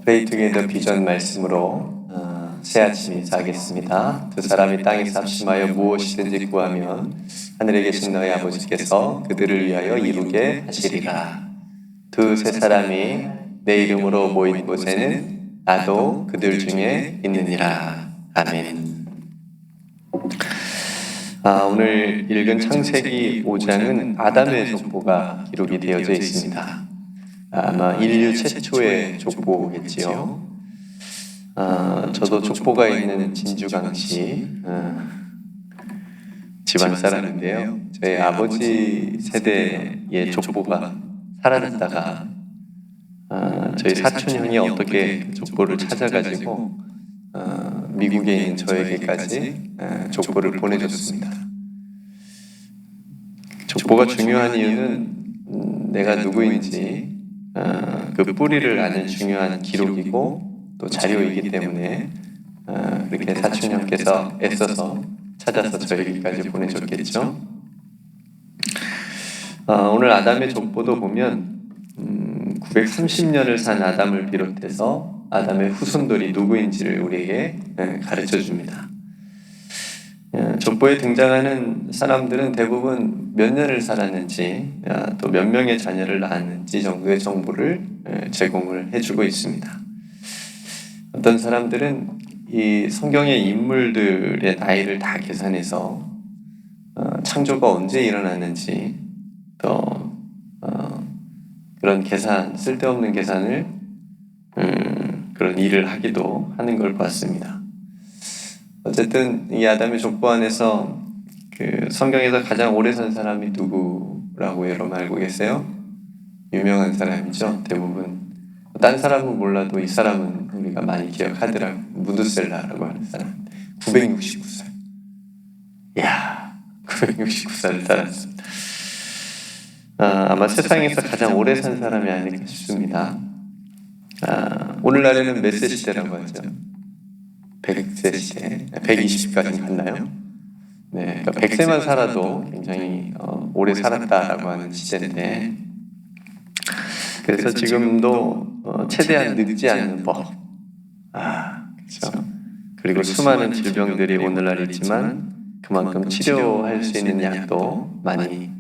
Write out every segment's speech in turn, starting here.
Pray Together 비전 말씀으로 새 아침 인사하겠습니다. 두 사람이 땅에서 합심하여 무엇이든지 구하면 하늘에 계신 너희 아버지께서 그들을 위하여 이루게 하시리라. 두세 사람이 내 이름으로 모인 곳에는 나도 그들 중에 있느니라. 아멘. 오늘 읽은 창세기 5장은 아담의 족보가 기록이 되어져 있습니다. 아마 인류 최초의 족보겠지요. 저도 족보가 있는 진주강시 집안 사람인데요. 저희 아버지 세대의 족보가 사라졌다가 저희 사촌 형이 어떻게 족보를 찾아가지고 미국에 있는 저에게까지 족보를 보내줬습니다. 족보가 중요한 이유는 내가 누구인지 그 뿌리를 아는 중요한 기록이고 또 자료이기 때문에 그렇게 사촌 형께서 애써서 찾아서 저에게까지 보내줬겠죠. 오늘 아담의 족보도 보면 930년을 산 아담을 비롯해서 아담의 후손들이 누구인지를 우리에게 가르쳐줍니다. 족보에 등장하는 사람들은 대부분 몇 년을 살았는지 또 몇 명의 자녀를 낳았는지 정도의 정보를 제공을 해주고 있습니다. 어떤 사람들은 이 성경의 인물들의 나이를 다 계산해서 창조가 언제 일어났는지 또 그런 계산, 쓸데없는 계산을 그런 일을 하기도 하는 걸 봤습니다. 어쨌든 이 아담의 족보 안에서 그 성경에서 가장 오래 산 사람이 누구라고 여러분 알고 계세요? 유명한 사람이죠. 대부분 딴 사람은 몰라도 이 사람은 우리가 많이 기억하더라고요. 무드셀라라고 하는 사람 969살. 이야, 969살을 살았습니다. 아마 세상에서 가장 오래 산 사람이 아닐까 싶습니다. 오늘날에는 몇 세 시대라고 하죠? 100세 시대, 120까지 갔나요? 네, 그러니까 100세만 살아도 굉장히 오래 살았다라고 하는 시대인데, 그래서 지금도 최대한 늙지 않는 법, 그렇죠. 그리고 수많은 질병들이 오늘날 있지만 그만큼 치료할 수 있는 약도 많이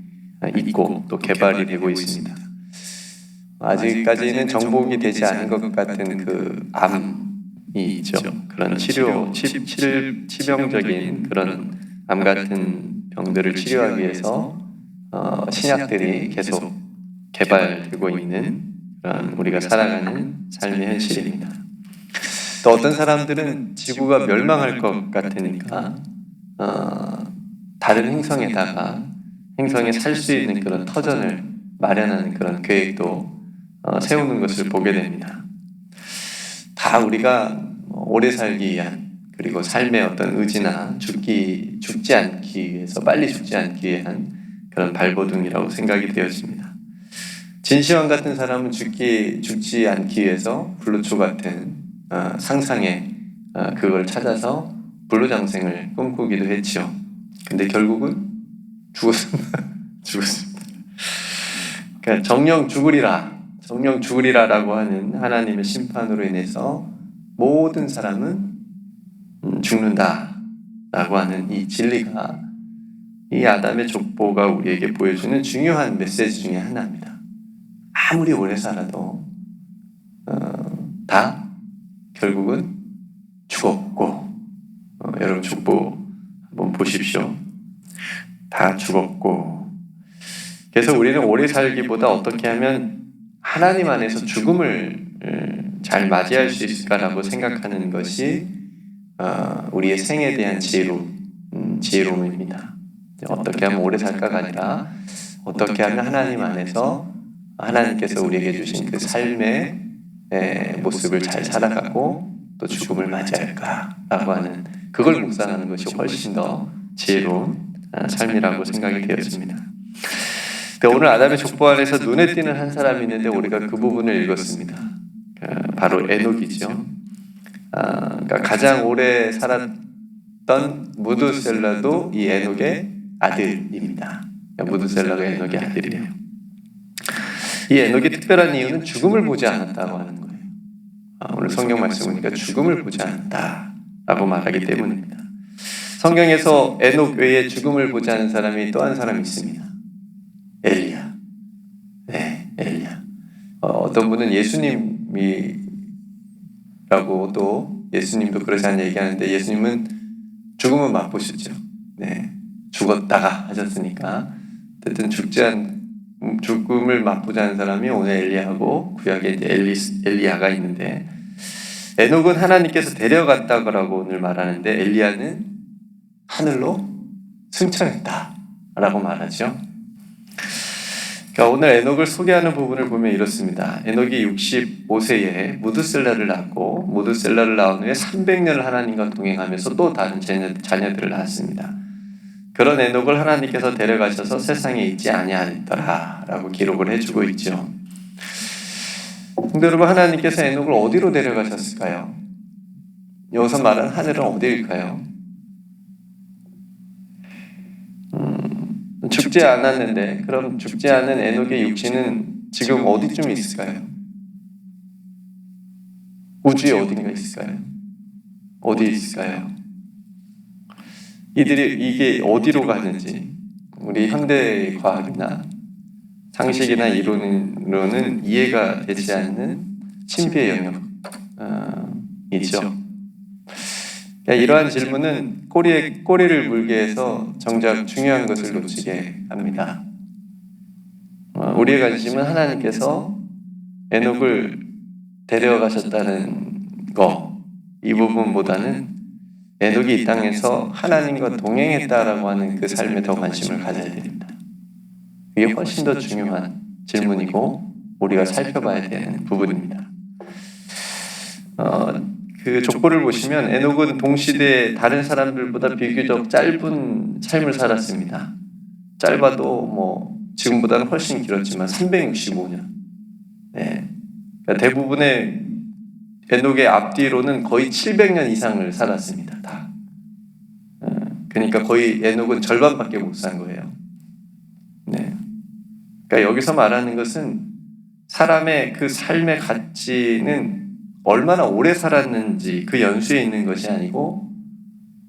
있고 또 개발이 되고 있습니다. 아직까지는 정복이 되지 않은 것 같은 그 암이 있죠. 그런 치명적인 그런 암 같은 병들을 치료하기 위해서 신약들이 계속 개발되고 있는 그런 우리가 살아가는 삶의 현실입니다. 또 어떤 사람들은 지구가 멸망할 것 같으니까 다른 행성에 살 수 있는 그런 터전을 마련하는 그런 계획도 세우는 것을 보게 됩니다. 다 우리가 오래 살기 위한 그리고 삶의 어떤 의지나 죽지 않기 위해서 빨리 죽지 않기 위한 그런 발버둥이라고 생각이 되어집니다. 진시황 같은 사람은 죽지 않기 위해서 불로초 같은 상상의 그걸 찾아서 불로장생을 꿈꾸기도 했죠. 근데 결국은 죽었습니다. 그러니까 정령 죽으리라라고 하는 하나님의 심판으로 인해서 모든 사람은 죽는다라고 하는 이 진리가 이 아담의 족보가 우리에게 보여주는 중요한 메시지 중에 하나입니다. 아무리 오래 살아도 다 결국은 죽었고 여러분 족보 한번 보십시오. 다 죽었고 그래서 우리는 오래 살기보다 어떻게 하면 하나님 안에서 죽음을 잘 맞이할 수 있을까라고 생각하는 것이 우리의 생에 대한 지혜로움입니다. 어떻게 하면 오래 살까가 아니라 어떻게 하면 하나님 안에서 하나님께서 우리에게 주신 그 삶의 모습을 잘 살아가고 또 죽음을 맞이할까라고 하는 그걸 묵상하는 것이 훨씬 더 지혜로운 삶이라고 생각이 되었습니다. 오늘 아담의 족보 안에서 눈에 띄는 한 사람이 있는데 우리가 그 부분을 읽었습니다. 바로 에녹이죠. 그러니까 가장 오래 살았던 무드셀라도 이 에녹의 아들입니다. 무드셀라가 에녹의 아들이에요. 이 에녹이 특별한 이유는 죽음을 보지 않았다고 하는 거예요. 오늘 성경 말씀 보니까 죽음을 보지 않았다라고 말하기 때문입니다. 성경에서 에녹 외에 죽음을 보지 않은 사람이 또 한 사람이 있습니다. 엘리야. 네, 엘리야. 어떤 분은 예수님이라고 예수님도 그러지 않냐 얘기하는데 예수님은 죽음을 맛보셨죠. 네, 죽었다가 하셨으니까 어쨌든 죽음을 맛보지 않은 사람이 오늘 엘리야하고 구약에 이제 엘리야가 있는데 에녹은 하나님께서 데려갔다고 오늘 말하는데 엘리야는 하늘로 승천했다라고 말하죠. 그러니까 오늘 에녹을 소개하는 부분을 보면 이렇습니다. 에녹이 65세에 무드셀라를 낳고 무드셀라를 낳은 후에 300년을 하나님과 동행하면서 또 다른 자녀들을 낳았습니다. 그런 에녹을 하나님께서 데려가셔서 세상에 있지 아니하였더라라고 기록을 해주고 있죠. 근데 여러분, 하나님께서 에녹을 어디로 데려가셨을까요? 여기서 말하는 하늘은 어디일까요? 죽지 않았는데 그럼 죽지 않은 에녹의 육신은 지금 어디쯤 있을까요? 우주에 어딘가 있을까요? 어디 있을까요? 이게 어디로 가는지 우리 현대 과학이나 상식이나 이론으로는 이해가 되지 않는 신비의 영역이죠. 이러한 질문은 꼬리를 물게 해서 정작 중요한 것을 놓치게 합니다. 우리의 관심은 하나님께서 에녹을 데려가셨다는 이 부분보다는 에녹이 이 땅에서 하나님과 동행했다라고 하는 그 삶에 더 관심을 가져야 됩니다. 그게 훨씬 더 중요한 질문이고 우리가 살펴봐야 되는 부분입니다. 그 족보를 보시면 에녹은 동시대에 다른 사람들보다 비교적 짧은 삶을 살았습니다. 짧아도 지금보다는 훨씬 길었지만 365년. 네. 그러니까 대부분의 에녹의 앞뒤로는 거의 700년 이상을 살았습니다. 다. 그러니까 거의 에녹은 절반밖에 못 산 거예요. 네. 그러니까 여기서 말하는 것은 사람의 그 삶의 가치는 얼마나 오래 살았는지 그 연수에 있는 것이 아니고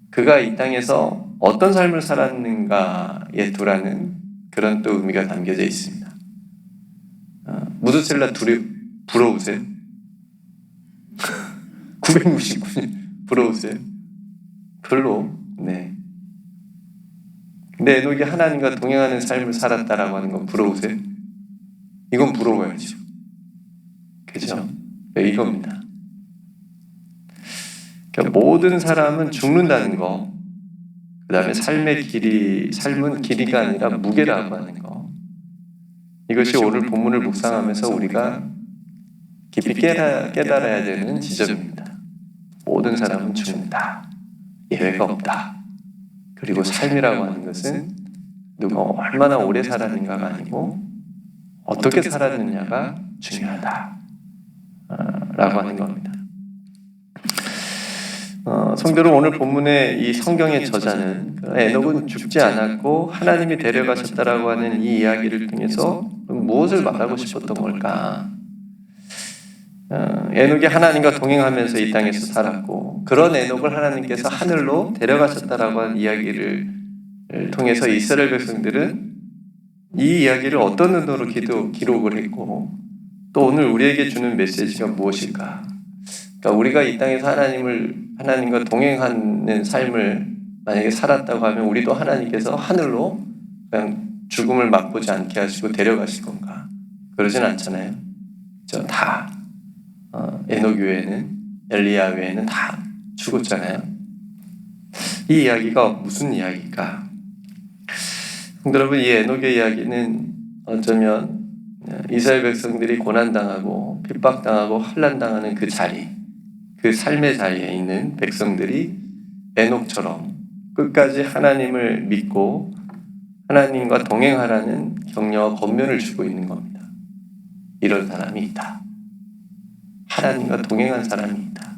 그가 이 땅에서 어떤 삶을 살았는가에 두라는 그런 또 의미가 담겨져 있습니다. 무드셀라 부러우세요? 969년 부러우세요? 별로. 네. 근데 에녹이 하나님과 동행하는 삶을 살았다라고 하는 건 부러우세요? 이건 부러워야죠. 그죠? 네, 이겁니다. 그러니까 모든 사람은 죽는다는 거, 그 다음에 삶은 길이가 아니라 무게라고 하는 거, 이것이 오늘 본문을 묵상하면서 우리가 깊이 깨달아야 되는 지점입니다. 모든 사람은 죽는다. 예외가 없다. 그리고 삶이라고 하는 것은 누가 얼마나 오래 살았는가가 아니고 어떻게 살았느냐가 중요하다. 라고 하는 겁니다. 성도는 오늘 본문의 이 성경의 저자는 에녹은 죽지 않았고 하나님이 데려가셨다라고 하는 이 이야기를 통해서 무엇을 말하고 싶었던 걸까? 에녹이 하나님과 동행하면서 이 땅에서 살았고 그런 에녹을 하나님께서 하늘로 데려가셨다라고 하는 이야기를 통해서 이스라엘 백성들은 이 이야기를 어떤 의도로 기록을 했고 또 오늘 우리에게 주는 메시지가 무엇일까? 그러니까 우리가 이 땅에서 하나님과 동행하는 삶을 만약에 살았다고 하면 우리도 하나님께서 하늘로 그냥 죽음을 맛보지 않게 하시고 데려가실 건가? 그러진 않잖아요. 다 에녹 외에는 엘리야 외에는 다 죽었잖아요. 이 이야기가 무슨 이야기일까? 여러분, 이 에녹의 이야기는 어쩌면 이스라엘 백성들이 고난당하고 핍박당하고 환난당하는 그 자리, 그 삶의 자리에 있는 백성들이 에녹처럼 끝까지 하나님을 믿고 하나님과 동행하라는 격려와 권면을 주고 있는 겁니다. 이런 사람이 있다. 하나님과 동행한 사람이 있다.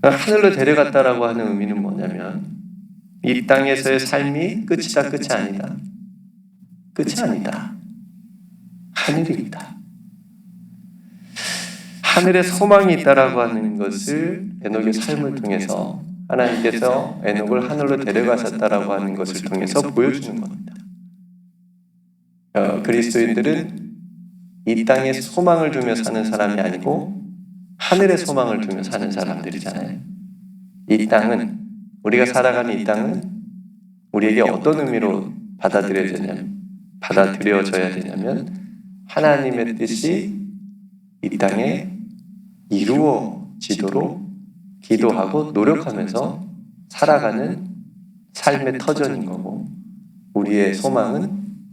하늘로 데려갔다라고 하는 의미는 뭐냐면 이 땅에서의 삶이 끝이다, 끝이 아니다. 끝이 아니다. 하늘이다. 하늘에 소망이 있다라고 하는 것을 에녹의 삶을 통해서 하나님께서 에녹을 하늘로 데려가셨다라고 하는 것을 통해서 보여주는 겁니다. 그리스도인들은 이 땅에 소망을 두며 사는 사람이 아니고 하늘에 소망을 두며 사는 사람들이잖아요. 이 땅은, 우리가 살아가는 이 땅은 우리에게 어떤 의미로 받아들여져야 되냐면 하나님의 뜻이 이 땅에 이루어지도록 기도하고 노력하면서 살아가는 삶의 터전인 거고, 우리의 소망은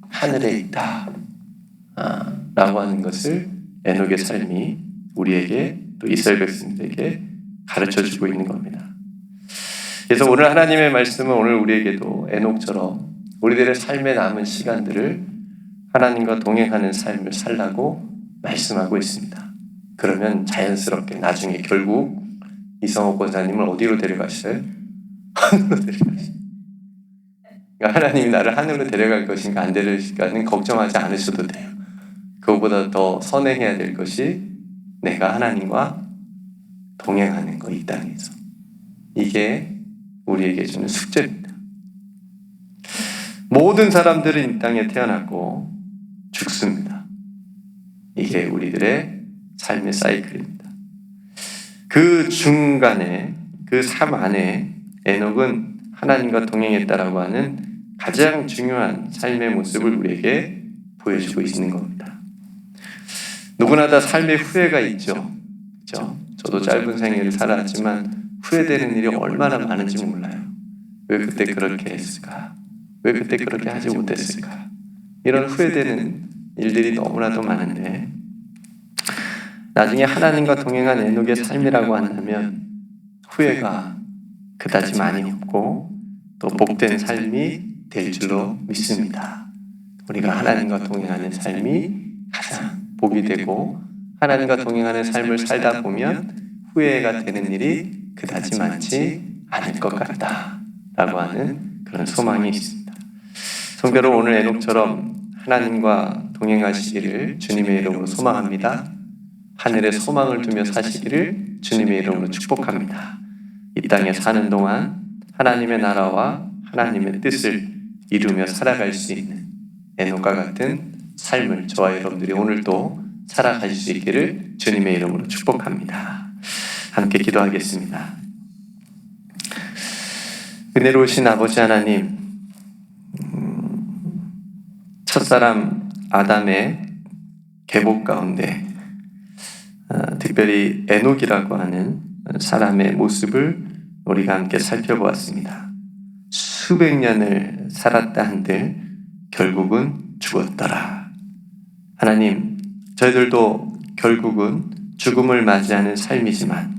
하늘에 있다 라고 하는 것을 에녹의 삶이 우리에게, 또 이스라엘 백성들에게 가르쳐주고 있는 겁니다. 그래서 오늘 하나님의 말씀은 오늘 우리에게도 에녹처럼 우리들의 삶에 남은 시간들을 하나님과 동행하는 삶을 살라고 말씀하고 있습니다. 그러면 자연스럽게 나중에 결국 이성옥 권사님을 어디로 데려가셔요? 하늘로 데려가셔요. 그러니까 하나님이 나를 하늘로 데려갈 것인가 안 데려갈까는 걱정하지 않으셔도 돼요. 그것보다 더 선행해야 될 것이 내가 하나님과 동행하는 거, 이 땅에서. 이게 우리에게 주는 숙제입니다. 모든 사람들은 이 땅에 태어났고 죽습니다. 이게 우리들의 삶의 사이클입니다. 그 중간에, 그 삶 안에 에녹은 하나님과 동행했다라고 하는 가장 중요한 삶의 모습을 우리에게 보여주고 있는 겁니다. 누구나 다 삶의 후회가 있죠. 그렇죠? 저도 짧은 생애를 살았지만 후회되는 일이 얼마나 많은지 몰라요. 왜 그때 그렇게 했을까? 왜 그때 그렇게 하지 못했을까? 이런 후회되는 일들이 너무나도 많은데, 나중에 하나님과 동행한 에녹의 삶이라고 한다면 후회가 그다지 많이 없고 또 복된 삶이 될 줄로 믿습니다. 우리가 하나님과 동행하는 삶이 가장 복이 되고, 하나님과 동행하는 삶을 살다 보면 후회가 되는 일이 그다지 많지 않을 것 같다라고 하는 그런 소망이 있습니다. 성도로 오늘 에녹처럼 하나님과 동행하시기를 주님의 이름으로 소망합니다. 하늘에 소망을 두며 사시기를 주님의 이름으로 축복합니다. 이 땅에 사는 동안 하나님의 나라와 하나님의 뜻을 이루며 살아갈 수 있는 에녹과 같은 삶을 저와 여러분들이 오늘도 살아갈 수 있기를 주님의 이름으로 축복합니다. 함께 기도하겠습니다. 은혜로우신 아버지 하나님, 첫사람 아담의 계복 가운데 특별히 에녹이라고 하는 사람의 모습을 우리가 함께 살펴보았습니다. 수백 년을 살았다 한들 결국은 죽었더라. 하나님, 저희들도 결국은 죽음을 맞이하는 삶이지만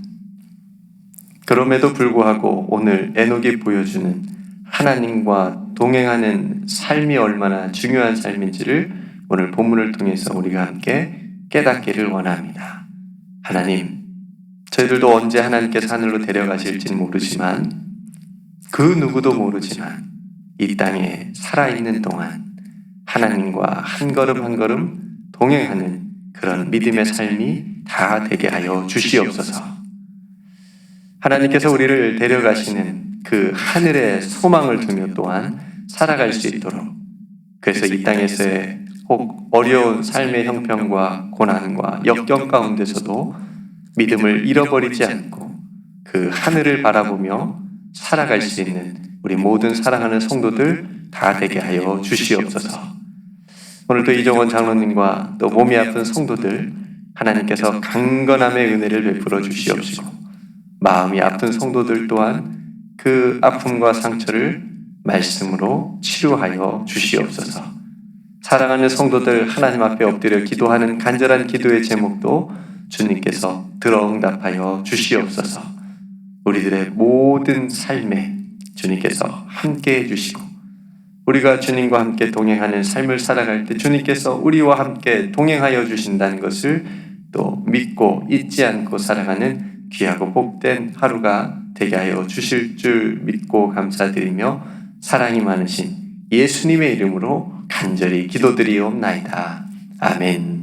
그럼에도 불구하고 오늘 에녹이 보여주는 하나님과 동행하는 삶이 얼마나 중요한 삶인지를 오늘 본문을 통해서 우리가 함께 깨닫기를 원합니다. 하나님, 저희들도 언제 하나님께서 하늘로 데려가실지는 모르지만, 그 누구도 모르지만 이 땅에 살아있는 동안 하나님과 한 걸음 한 걸음 동행하는 그런 믿음의 삶이 다 되게 하여 주시옵소서. 하나님께서 우리를 데려가시는 그 하늘의 소망을 두며 또한 살아갈 수 있도록, 그래서 이 땅에서의 혹 어려운 삶의 형편과 고난과 역경 가운데서도 믿음을 잃어버리지 않고 그 하늘을 바라보며 살아갈 수 있는 우리 모든 사랑하는 성도들 다 되게 하여 주시옵소서. 오늘도 이정원 장로님과 또 몸이 아픈 성도들 하나님께서 강건함의 은혜를 베풀어 주시옵시고, 마음이 아픈 성도들 또한 그 아픔과 상처를 말씀으로 치료하여 주시옵소서. 사랑하는 성도들 하나님 앞에 엎드려 기도하는 간절한 기도의 제목도 주님께서 들어 응답하여 주시옵소서. 우리들의 모든 삶에 주님께서 함께 해주시고, 우리가 주님과 함께 동행하는 삶을 살아갈 때 주님께서 우리와 함께 동행하여 주신다는 것을 또 믿고 잊지 않고 살아가는 귀하고 복된 하루가 되게 하여 주실 줄 믿고 감사드리며 사랑이 많으신 예수님의 이름으로 간절히 기도드리옵나이다. 아멘.